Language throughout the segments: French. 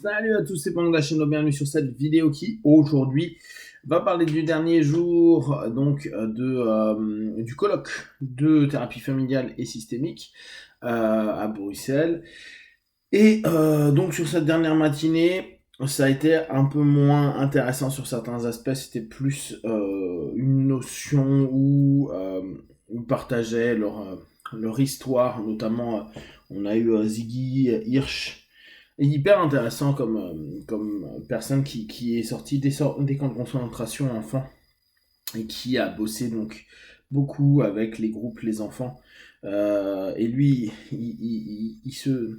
Salut à tous, c'est Pang de la chaîne, bienvenue sur cette vidéo qui aujourd'hui va parler du dernier jour du colloque de thérapie familiale et systémique à Bruxelles. Et donc sur cette dernière matinée, ça a été un peu moins intéressant sur certains aspects, c'était plus une notion où ils partageaient leur histoire, notamment on a eu Ziggy Hirsch, hyper intéressant comme personne qui est sorti des camps de concentration enfants et qui a bossé donc beaucoup avec les groupes, les enfants. Et lui, il se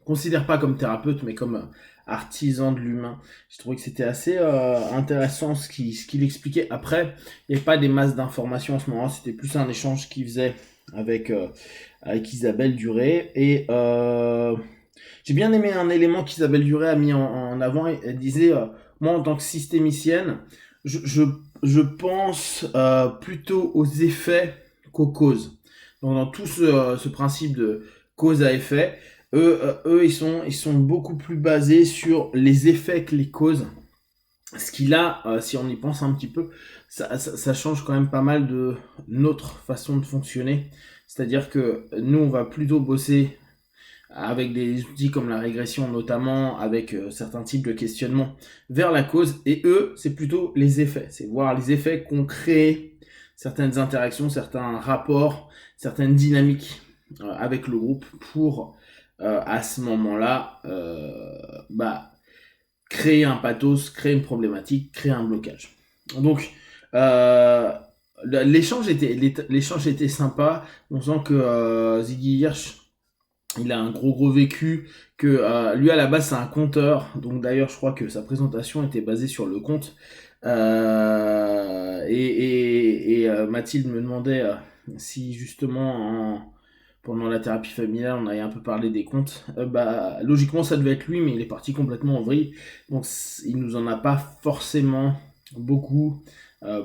considère pas comme thérapeute, mais comme artisan de l'humain. Je trouvais que c'était assez intéressant ce qu'il expliquait. Après, il n'y avait pas des masses d'informations en ce moment, c'était plus un échange qu'il faisait avec, avec Isabelle Duré. Et j'ai bien aimé un élément qu'Isabelle Duré a mis en avant. Elle disait, moi en tant que systémicienne, je, je, je pense plutôt aux effets qu'aux causes. Donc dans tout ce principe de cause à effet, ils sont beaucoup plus basés sur les effets que les causes. Ce qui là, si on y pense un petit peu, ça change quand même pas mal de notre façon de fonctionner. C'est-à-dire que nous, on va plutôt bosser avec des outils comme la régression notamment, avec certains types de questionnements vers la cause, et eux, c'est plutôt les effets, c'est voir les effets qu'ont créé certaines interactions, certains rapports, certaines dynamiques avec le groupe pour à ce moment-là créer un pathos, créer une problématique, créer un blocage. Donc l'échange était sympa, on sent que Ziggy Hirsch il a un gros vécu, que lui à la base c'est un conteur, donc d'ailleurs je crois que sa présentation était basée sur le conte. Mathilde me demandait si justement pendant la thérapie familiale on avait un peu parlé des contes. Logiquement ça devait être lui, mais il est parti complètement en vrille, donc il nous en a pas forcément beaucoup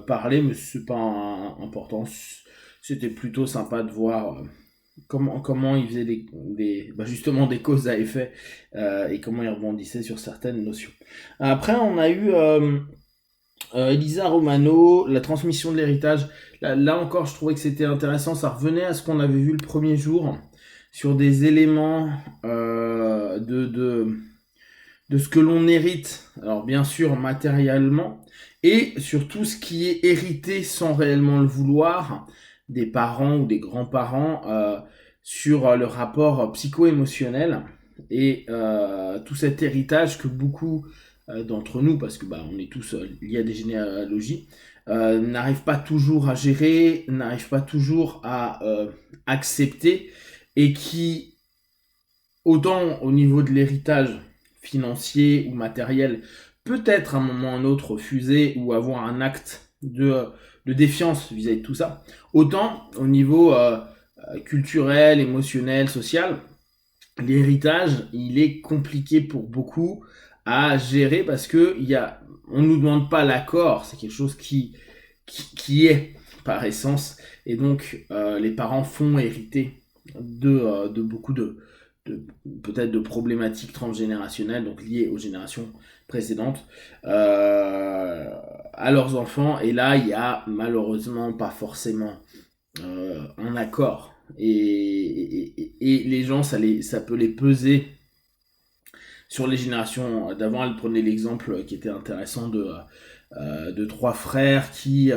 parlé, mais c'est pas important. C'était plutôt sympa de voir comment il faisait justement des causes à effet et comment il rebondissait sur certaines notions. Après, on a eu Elisa Romano, la transmission de l'héritage. Là encore, je trouvais que c'était intéressant. Ça revenait à ce qu'on avait vu le premier jour sur des éléments de ce que l'on hérite. Alors, bien sûr, matériellement, et sur tout ce qui est hérité sans réellement le vouloir des parents ou des grands-parents sur le rapport psycho-émotionnel et tout cet héritage que beaucoup d'entre nous, parce que on est tous liés à des généalogies, n'arrivent pas toujours à gérer, n'arrivent pas toujours à accepter, et qui, autant au niveau de l'héritage financier ou matériel, peut-être à un moment ou à un autre refuser ou avoir un acte de défiance vis-à-vis de tout ça, autant au niveau culturel, émotionnel, social, l'héritage, il est compliqué pour beaucoup à gérer parce que on nous demande pas l'accord, c'est quelque chose qui est par essence, et donc les parents font hériter de beaucoup de peut-être de problématiques transgénérationnelles, donc liées aux générations précédentes, à leurs enfants. Et là, il y a malheureusement pas forcément un accord. Et les gens, ça peut les peser sur les générations d'avant. Elle prenait l'exemple qui était intéressant de trois frères qui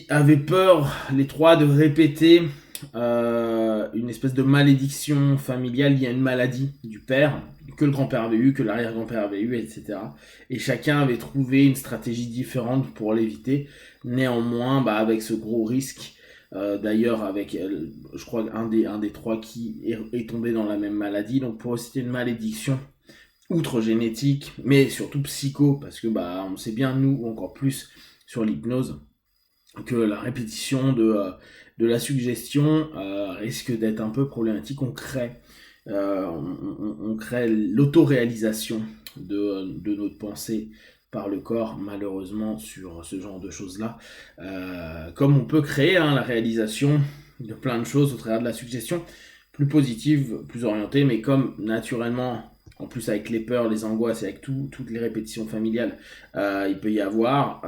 avaient peur, les trois, de répéter une espèce de malédiction familiale liée à une maladie du père, que le grand-père avait eu, que l'arrière-grand-père avait eu, etc. Et chacun avait trouvé une stratégie différente pour l'éviter. Néanmoins, avec ce gros risque, d'ailleurs, avec, je crois, un des trois qui est tombé dans la même maladie. Donc pour eux, c'était une malédiction outre génétique, mais surtout psycho, parce que on sait bien, nous, encore plus sur l'hypnose, que la répétition de la suggestion risque d'être un peu problématique. On crée l'autoréalisation de notre pensée par le corps, malheureusement, sur ce genre de choses-là. Comme on peut créer la réalisation de plein de choses au travers de la suggestion, plus positive, plus orientée, mais comme naturellement, en plus avec les peurs, les angoisses et avec toutes les répétitions familiales, il peut y avoir,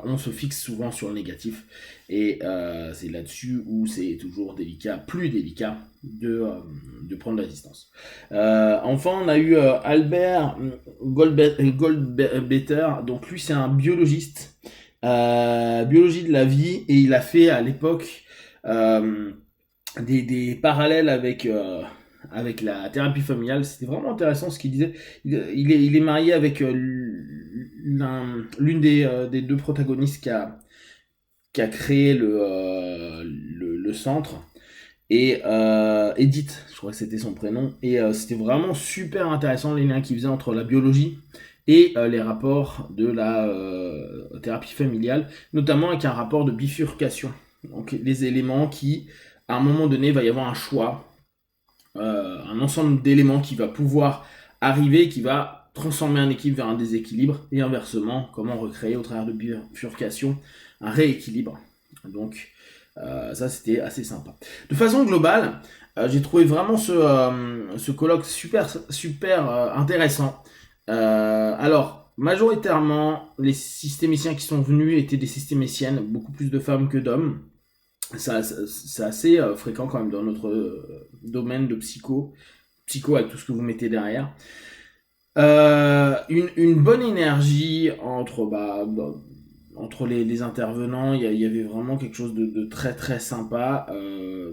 on se fixe souvent sur le négatif. Et c'est là-dessus où c'est toujours délicat, plus délicat de prendre la distance. Enfin, on a eu Albert Goldbetter, donc lui c'est un biologiste, biologie de la vie, et il a fait à l'époque des parallèles avec la thérapie familiale. C'était vraiment intéressant ce qu'il disait. Il est marié avec l'une des deux protagonistes qui a créé le centre. Et Edith, je crois que c'était son prénom. Et c'était vraiment super intéressant les liens qu'il faisait entre la biologie et les rapports de la thérapie familiale, notamment avec un rapport de bifurcation. Donc les éléments qui, à un moment donné, va y avoir un choix, un ensemble d'éléments qui va pouvoir arriver, qui va transformer un équilibre vers un déséquilibre, et inversement, comment recréer au travers de bifurcation un rééquilibre. Donc ça c'était assez sympa. De façon globale, j'ai trouvé vraiment ce colloque super intéressant. Alors, majoritairement, les systémiciens qui sont venus étaient des systémiciennes, beaucoup plus de femmes que d'hommes. C'est assez fréquent quand même dans notre domaine de psycho avec tout ce que vous mettez derrière. Une bonne énergie entre les intervenants, il y avait vraiment quelque chose de très sympa.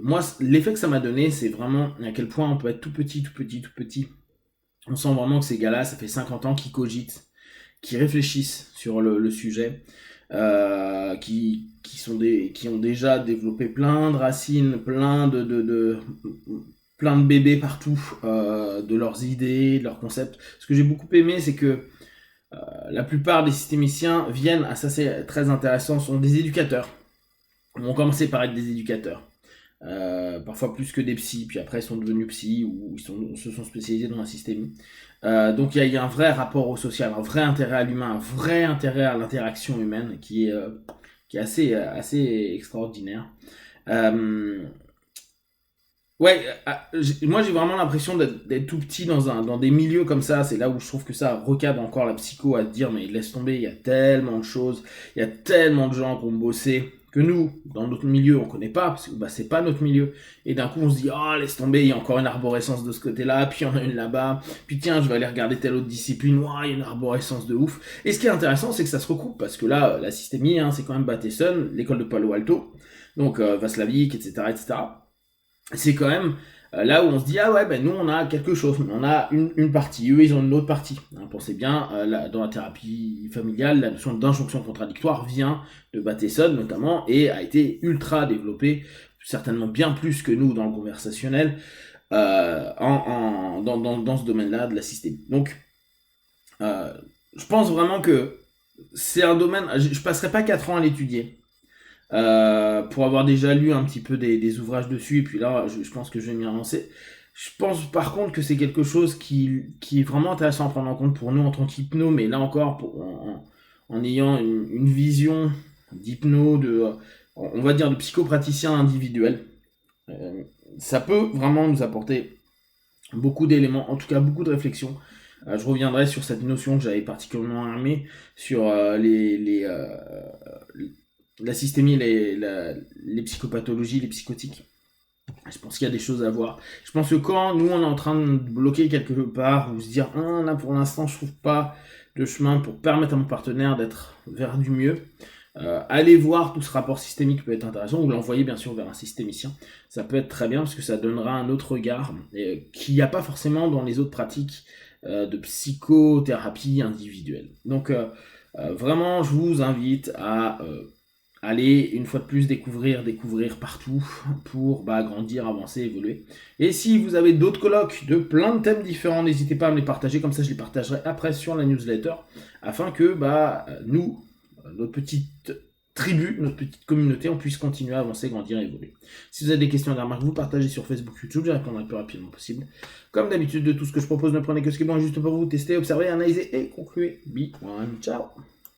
Moi, l'effet que ça m'a donné, c'est vraiment à quel point on peut être tout petit. On sent vraiment que ces gars-là, ça fait 50 ans qu'ils cogitent, qu'ils réfléchissent sur le sujet, qui ont déjà développé plein de racines, plein de bébés partout, de leurs idées, de leurs concepts. Ce que j'ai beaucoup aimé, c'est que la plupart des systémiciens viennent, ça c'est très intéressant, sont des éducateurs. Ils ont commencé par être des éducateurs. Parfois plus que des psys, puis après ils sont devenus psys ou se sont spécialisés dans la systémie. Donc il y a un vrai rapport au social, un vrai intérêt à l'humain, un vrai intérêt à l'interaction humaine qui est assez extraordinaire. Moi j'ai vraiment l'impression d'être tout petit dans des milieux comme ça. C'est là où je trouve que ça recadre encore la psycho, à te dire mais laisse tomber, il y a tellement de choses, il y a tellement de gens qui ont bossé que nous, dans notre milieu, on connaît pas, parce que c'est pas notre milieu. Et d'un coup, on se dit, oh, laisse tomber, il y a encore une arborescence de ce côté-là, puis il y en a une là-bas, puis tiens, je vais aller regarder telle autre discipline, il y a une arborescence de ouf. Et ce qui est intéressant, c'est que ça se recoupe, parce que là, la systémie, c'est quand même Bateson, l'école de Palo Alto, donc Vaslavik, etc. C'est quand même là où on se dit, nous on a quelque chose, on a une partie, eux ils ont une autre partie. Pensez bien, dans la thérapie familiale, la notion d'injonction contradictoire vient de Bateson notamment, et a été ultra développée, certainement bien plus que nous dans le conversationnel, dans ce domaine-là de la systémie. Donc, je pense vraiment que c'est un domaine, je passerai pas 4 ans à l'étudier. Pour avoir déjà lu un petit peu des ouvrages dessus, et puis là je pense que je vais m'y relancer. Je pense par contre que c'est quelque chose qui est vraiment intéressant à prendre en compte pour nous en tant qu'hypno, mais là encore en ayant une vision d'hypno, on va dire de psychopraticien individuel. Ça peut vraiment nous apporter beaucoup d'éléments, en tout cas beaucoup de réflexions. Je reviendrai sur cette notion que j'avais particulièrement aimée, sur la systémie, les psychopathologies, les psychotiques. Je pense qu'il y a des choses à voir. Je pense que quand nous on est en train de bloquer quelque part, ou se dire là pour l'instant je trouve pas de chemin pour permettre à mon partenaire d'être vers du mieux, allez voir tout ce rapport systémique peut être intéressant, ou l'envoyer bien sûr vers un systémicien. Ça peut être très bien parce que ça donnera un autre regard qu'il n'y a pas forcément dans les autres pratiques de psychothérapie individuelle. Donc vraiment je vous invite à allez, une fois de plus, découvrir partout pour grandir, avancer, évoluer. Et si vous avez d'autres colloques de plein de thèmes différents, n'hésitez pas à me les partager, comme ça je les partagerai après sur la newsletter, afin que nous, notre petite tribu, notre petite communauté, on puisse continuer à avancer, grandir et évoluer. Si vous avez des questions et des remarques, vous partagez sur Facebook, YouTube, je répondrai le plus rapidement possible. Comme d'habitude, de tout ce que je propose, ne prenez que ce qui est bon juste pour vous, testez, observez, analysez et concluez. Be one, ciao.